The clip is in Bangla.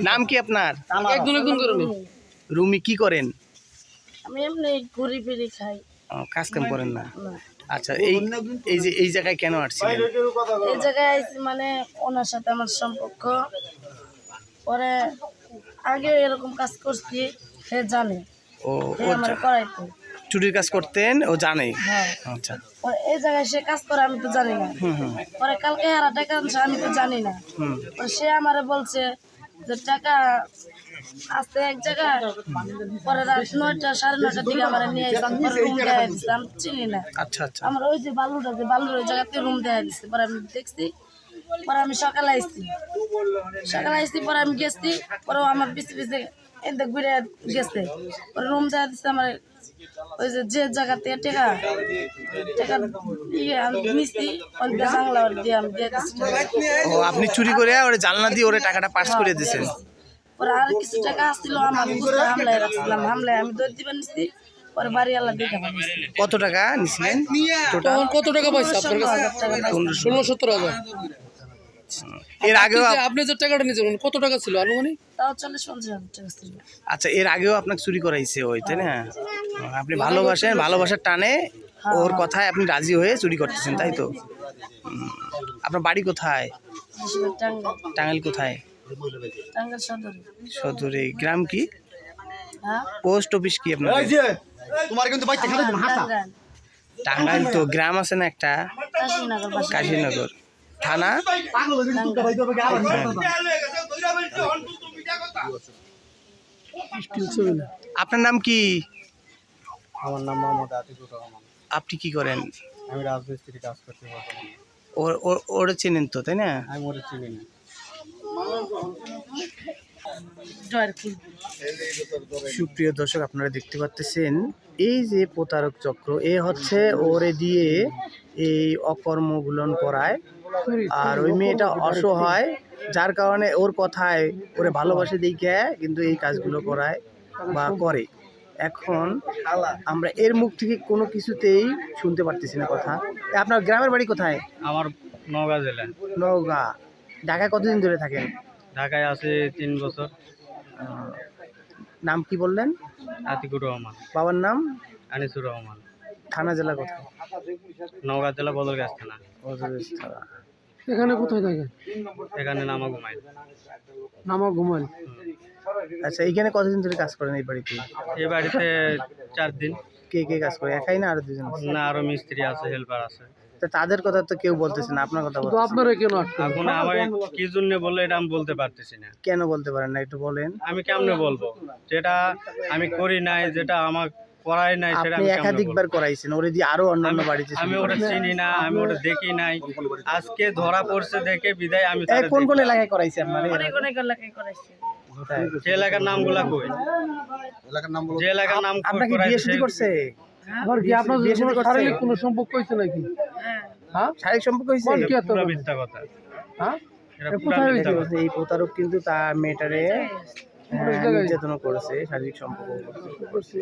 নাম কি আপনার? একজন একজন করে নি। রুমি, কি করেন? আমি এমনি ঘুরি ফিরি খাই। কাজ কাম করেন না? না। আচ্ছা, এই যে এই জায়গায় কেন আসছিলেন? এই জায়গায় আইছি মানে ওনার সাথে আমার সম্পর্ক। পরে আগে এরকম কাজ করছি, সে জানে। ও সে ও আমার করাইতো। চুরির কাজ করতেন, ও জানে? হ্যাঁ। আচ্ছা। পরে এই জায়গায় সে কাজ করে আমি তো জানি না। পরে কালকে হারা টাকা আনছে আমি তো জানি না। পরে সে আমারে বলছে যে টাকা আসতে এক জায়গায়, পরে রাত 9টা 9:30টার দিকে আমার নিয়ে আসছে, পরে রুম দেয়া দিচ্ছে, আমি চিনি না। আচ্ছা আচ্ছা। আমার ওই যে বালুর ওই জায়গাতে রুম দেয়া দিচ্ছে, পরে আমি দেখছি। পরে আমি সকালে আসছি, পরে আমি গেছি, পরে আমার পিছে পিছে এতে ঘুরে গেছে, পরে রুম দেয়া দিচ্ছে আমার ওই যে জায়গাতে টাকা আমি নিচ্ছি, ওই জানলা দিয়ে আমি দিয়ে দিচ্ছি। ও, আপনি চুরি করে ওরে জানলা দিয়ে ওরে টাকাটা পাস করে দিয়েছেন? পরে আর কিছু টাকা আসছিল আমার বুঝতে হামলায় রাখছিলাম, হামলায় আমি দৌড় দিবেন নিচ্ছি, পরে বাড়ি আল্লাহ দিতে পারি। কত টাকা নিছিলেন? তখন কত টাকা পাইছে আপনার কাছে? 16-17 হাজার। এর আগেও আপনি যে টাকাটা নিয়েছেন কত টাকা ছিল আনুমানিক? তাও 40-50 হাজার টাকা ছিল। আচ্ছা, এর আগেও আপনাকে চুরি করাইছে ওই, তাই না? আপনি ভালোবাসেন, ভালোবাসার টানে ওর কথায় আপনি রাজি হয়ে চুরি করতেছেন, তাই তো? আপনার বাড়ি কোথায়? টাঙ্গাইল কোথায়? টাঙ্গাইল সদরে। সদরে। গ্রাম কি? হ্যাঁ, পোস্ট অফিস কি আপনার? তোমার কিন্তু টাঙ্গাইল। টাঙ্গাইল তো গ্রাম আছে না একটা, কাশীনগর বাসা। কাশীনগর। থানা? আপনার নাম কি? আমার নাম মোহাম্মদ আতিকুর রহমান। আপনি কি করেন? আমি রাজমিস্ত্রি কাজ করতে পারবো। ওরে চেনেন তো, তাই না? আমি ওরে চিনি না। সুপ্রিয় দর্শক, আপনারা দেখতে পাচ্ছেন এই যে প্রতারক চক্র, এ হচ্ছে ওরে দিয়ে এই অকর্মগুলন করায়, আর ওই মেয়েটা অসহায়, যার কারণে ওর কথায় ওরে ভালোবাসে দেখে কিন্তু এই কাজগুলো করায় বা করে। এখন আমরা এর মুখ থেকে কোনো কিছুতেই শুনতে পারতেছি না কথা। আপনার গ্রামের বাড়ি কোথায়? আমার নওগাঁ জেলা। নওগাঁ। ঢাকায় কতদিন ধরে থাকেন? ঢাকায় আছে 3 বছর। নাম কি বললেন? আতিকুর রহমান। বাবার নাম? আনিসুর রহমান। থানা জেলা কোথায়? নওগাঁ জেলা বদলগাছ থানা। এখানে কোথায় থাকেন? এখানে নামা ঘুমাই। নামা ঘুমান। আচ্ছা, এইখানে কতদিন ধরে কাজ করেন এই বাড়িতে? এই বাড়িতে 4 দিন। কে কে কাজ করে? একাই না আরো দুজন? না, আরো মিস্ত্রি আছে, হেল্পার আছে। তা তাদের কথা তো কেউ বলতেছে না, আপনার কথা তো বলতেছে। আপনারা কেন আটকে? এখন আমার কি জন্য বললে এটা আমি বলতে পারতেছি না। কেন বলতে পারেন না, একটু বলেন। আমি কেমনে বলবো? যেটা আমি করি নাই, যেটা আমার করাই নাই, সেটা আপনি আমি কেমনে বলবো? একাধিকবার করাইছেন, ওরে দিয়ে আরো অন্যান্য বাড়িতে। আমি ওটা চিনি না, আমি ওটা দেখি নাই। আজকে ধরা পড়ছে দেখে বিদায় আমি কোন কোন এলাকায় করাইছে আপনার? অনেক এলাকায় করাইছে। যে এলাকার নামগুলা কই, যে এলাকার নাম আপনার কি বিয়ে শাদী করছে? আবার কি আপনার শারীরিক কোনো সম্পর্ক হয়েছে নাকি? হ্যাঁ, শারীরিক সম্পর্ক হয়েছে? কি এত পুরা মিথ্যা কথা। হ্যাঁ, এটা কোথায় পুরা হয়েছে? মিথ্যা কথা। এই প্রতারক কিন্তু তার মেয়েটারে নির্যাতন করেছে, শারীরিক সম্পর্ক করেছে।